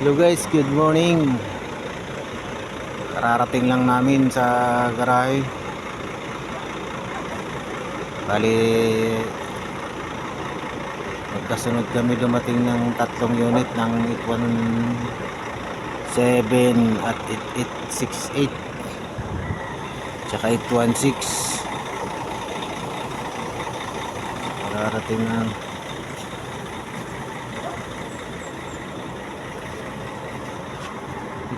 Hello guys, good morning. Kararating lang namin sa garahe. Bali, magkasunod kami dumating ng tatlong unit ng 817 at 8868 tsaka 816. Kararating na.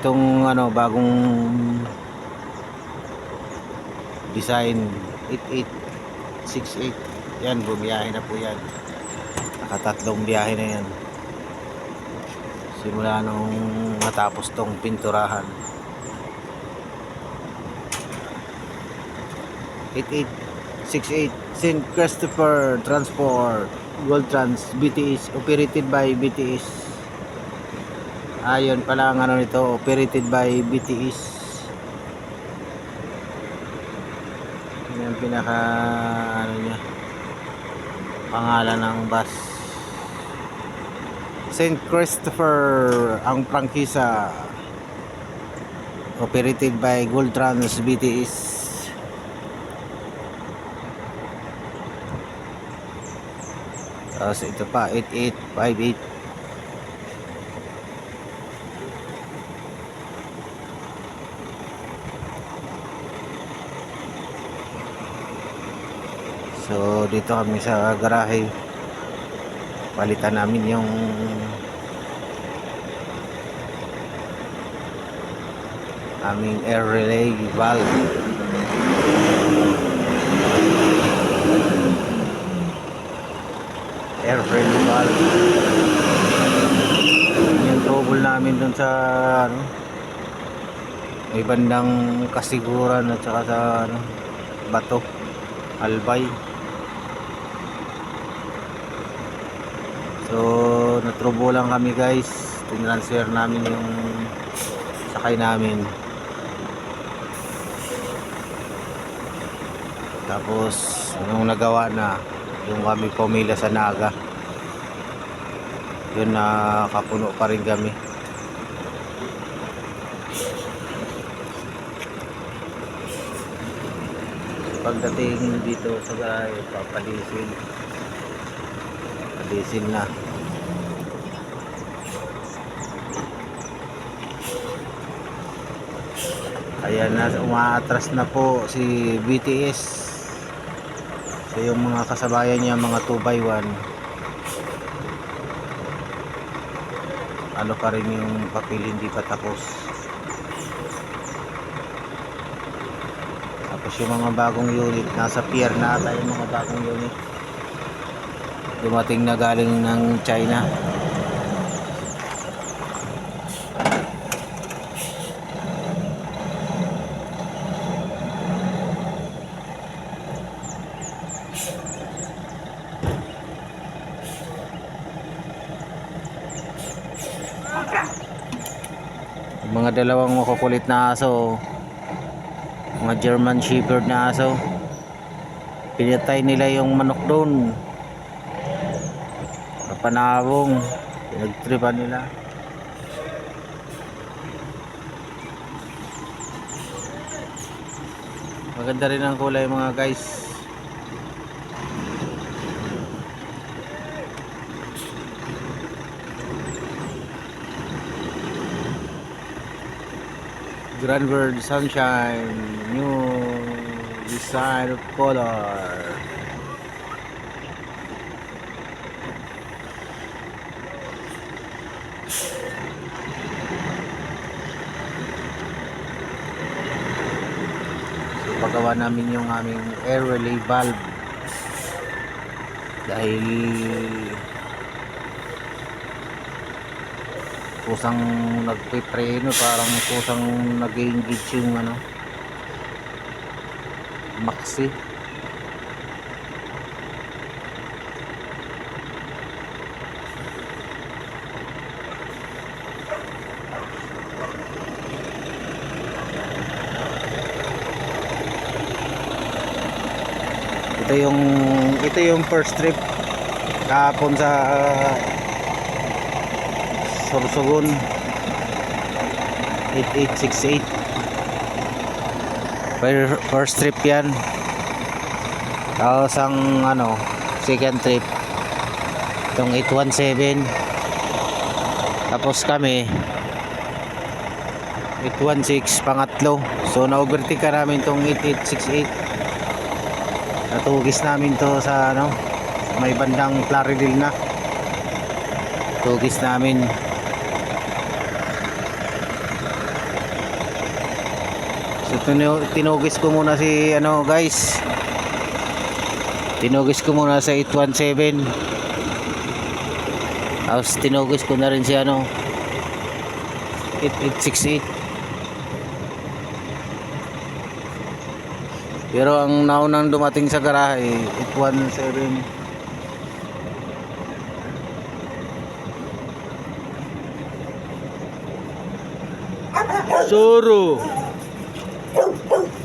Itong bagong design 8868 yan, bumiyahe na po yan. Nakatatlong biyahe na yan simula nung matapos tong pinturahan. 8868 St. Christopher Transport Gold Trans BTS, operated by BTS. Ayun pala ang nito, operated by BTS. Yan ang pinaka niya, pangalan ng bus. St. Christopher ang prangkisa, operated by Gold Trans BTS. Tapos ito pa 8858. So dito kami sa garahe, palitan namin yung aming air relay valve. Air relay valve yung trouble namin dun sa may bandang Kasiguran at saka sa Bato Albay. So natrouble lang kami guys, tinransfer namin yung sakay namin. Tapos nung nagawa na, yung kami pumila sa Naga, yun nakapuno pa rin kami. Pagdating dito sa garahe, papalisin na. Ayan na, umaatras na po si BTS. So yung mga kasabayan niya, mga 2x1, ano pa rin yung papel, hindi pa tapos. Tapos yung mga bagong unit, nasa pier na ata yung mga bagong unit, dumating na galing ng China. Mga dalawang makukulit na aso, mga German Shepherd na aso, pinatay nila yung manok doon, panabong, pinagtripan nila. Maganda rin ang kulay mga guys. Grand World Sunshine, new design of color. Pagawa namin yung aming air relay valve dahil kusang nagpipreno, parang kusang nag-engage yung maxi. Ito yung first trip kahapon sa Sorsogon. 8868. First trip yan. Tapos ang ano, second trip itong 817. Tapos kami 816 pangatlo. So na-overtake ka namin itong 8868. Natugis namin to sa ano, may bandang Plaridel na. Tugis namin. So tinugis ko muna si ano guys. Tinugis ko muna sa 817. Tapos tinugis ko na rin si ano 8868. Pero ang naunang dumating sa garahe 817.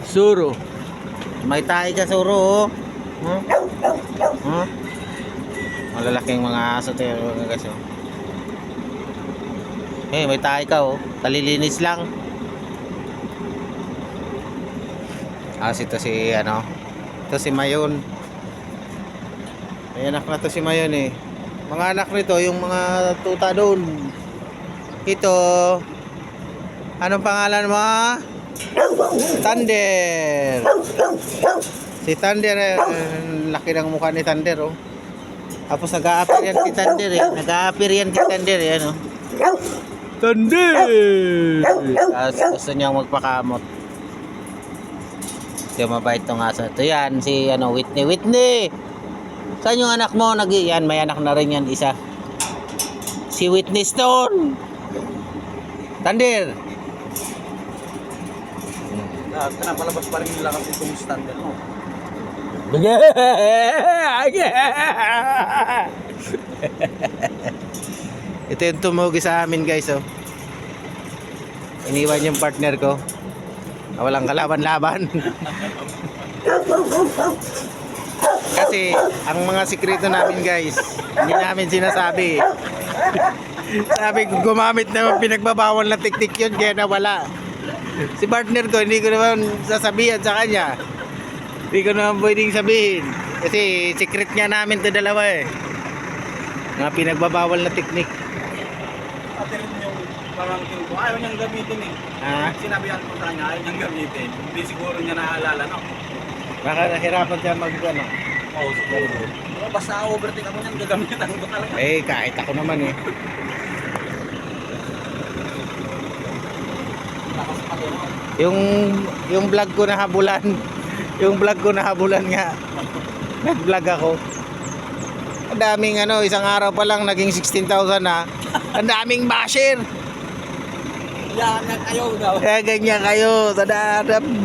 Suro. May tahi ka Suro, oh. Huh? Huh? Malalaking mga aso tayo guys, oh. May tahi ka, oh. Kalilinis lang. Ito si ano. Ito si Mayon. May anak na to si Mayon eh. Mga anak nito yung mga tuta doon. Ito. Anong pangalan mo? Thunder. Si Thunder, laki ng mukha ni Thunder, oh. Tapos nag-a-appear yan si Thunder, eh. Nag-a-appear yan si Thunder, eh, ano. Thunder! Tapos gusto niyang magpakamot. Yung mabait tong aso. Ito yan, si ano, Whitney. Saan yung anak mo? Yan, may anak na rin yan, isa. Si Whitney Stone. Thunder! Pinapalabas pa rin nila kasi itong standard mo. Ito yung tumugi sa amin guys, oh. Iniwan yung partner ko. Walang kalaban-laban. Kasi ang mga sikreto namin guys, hindi namin sinasabi. Sabi ko gumamit na pinagbabawal na tiktik yun kaya nawala. Si partner ko hindi ko naman sasabihan sa kanya. Hindi ko naman pwedeng sabihin. Kasi secret nga namin to dalawa eh. Mga pinagbabawal na teknik. Ate rin yung parang yung ayaw niyang gamitin eh. Sinabihan ko sa kanya ayaw niyang gamitin. Hindi siguro niya naalala, no? Baka nahirapan siya mag-ano. Oo, siguro. Pero basta overtake ako niyan, gagamitan ko talaga. Kahit ako naman eh. Lakas pa din, no? Yung vlog ko na habulan. Yung vlog ko na habulan nga. Nag-vlog ako. Ang daming ano, isang araw pa lang naging 16,000 na. Ang daming basher. Yan kayo daw. Kaya ganyan kayo.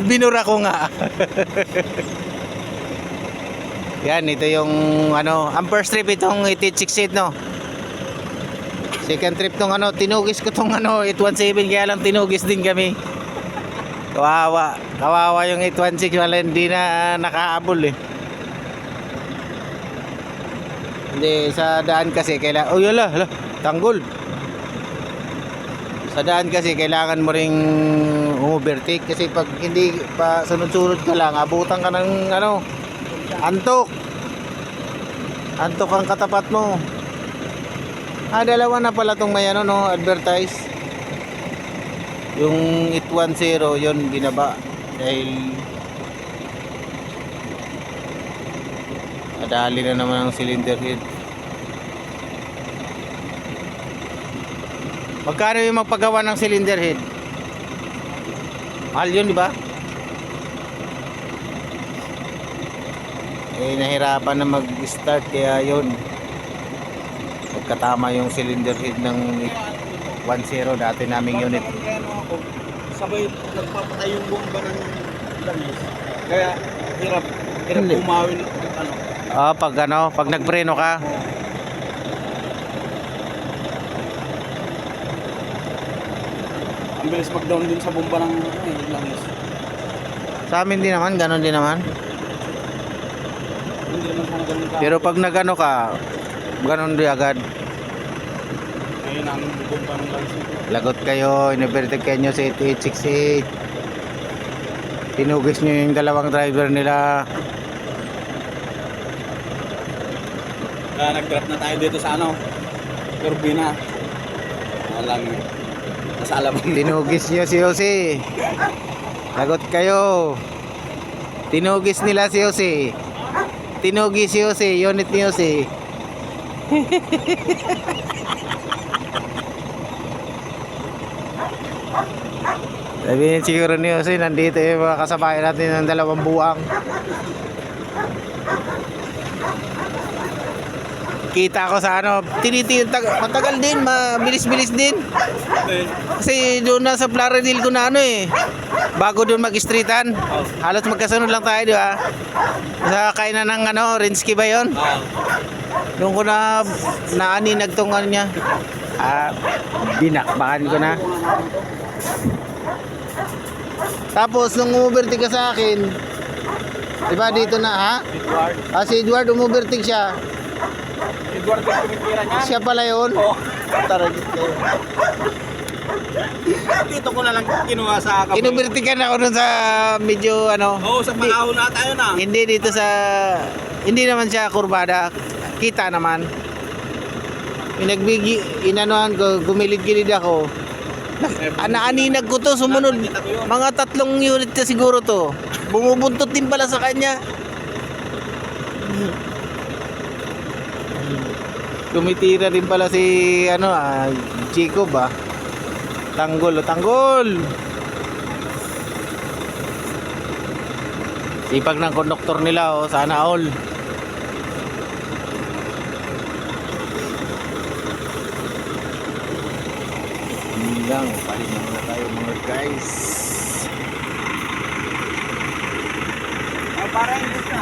Binura ko nga. Yan, ito yung ano, ang first trip itong 8868, no. Second trip tong ano, tinugis ko tong ano, 817, kaya lang tinugis din kami. Kawawa yung 816, wala hindi na nakaabol eh. Hindi, sa daan kasi kailangan, yala, tanggol. Sa daan kasi kailangan mo ring overtake kasi pag hindi pa sunod-sunod ka lang, abutan ka ng ano, antok ang katapat mo. Dalawa na pala tong may ano, no, advertise. Yung 810 yun binaba dahil adali na naman ang cylinder head. Magkano yung magpagawa ng cylinder head? Mahal yun, di ba? Nahirapan na mag-start kaya yun. Pagkatama yung cylinder head ng 10 dati naming unit. Sabay nagpapatay yung bomba ng langis. Kaya hirap bumawin ano. Pag nagpreno ka. Ang bilis mag-down din sa bomba ng langis. Sa amin din naman, ganon din naman. Hindi naman sana ganun ka. Pero pag nagano ka, ganon din agad. Ngayon Isang bubong pa ng license. Lagot kayo, in-overtake kayo sa 8868. Tinugis nyo yung dalawang driver nila. Kaya nag-drop na tayo dito sa ano, Turbina. Walang nasa Alabang. Tinugis nyo si Jose. Lagot kayo. Tinugis nila si Jose. Tinugis si Jose, unit ni Jose. Sabihin siguro ni Jose, nandito yung mga kasabayan natin ng dalawang buwang. Kita ko sa ano, matagal din, mabilis-bilis din. Kasi doon na sa Plaridel ko na ano eh. Bago doon mag-streetan. Halos magkasunod lang tayo, di ba? Sa kainan ng ano, Rinsky ba yun? Doon ko na naaninag tong ano niya. Binakbakan ko na. Tapos nung umubertig ka sa akin, di ba dito na ha? Edward. Si Edward umubertig siya. Edward yung tumitira niya. Siya pala yun. Oo. Taragit kayo. Dito ko na lang kinuha sa kapatid. Inubertigan ako dun sa medyo ano. Oo, sa panahon na tayo na. Hindi dito sa, hindi naman siya kurbada. Kita naman. Inanuhan ko, gumilid-gilid ako. Naaninag ko to, sumunod. Mga 3 unit na siguro to. Bumubuntot din pala sa kanya. Tumitira din pala si ano, Chico ba? Tanggol, tanggol. Sipag ng konduktor nila, sana all. Hanggang pahinga na tayo mga guys. Para hindi na.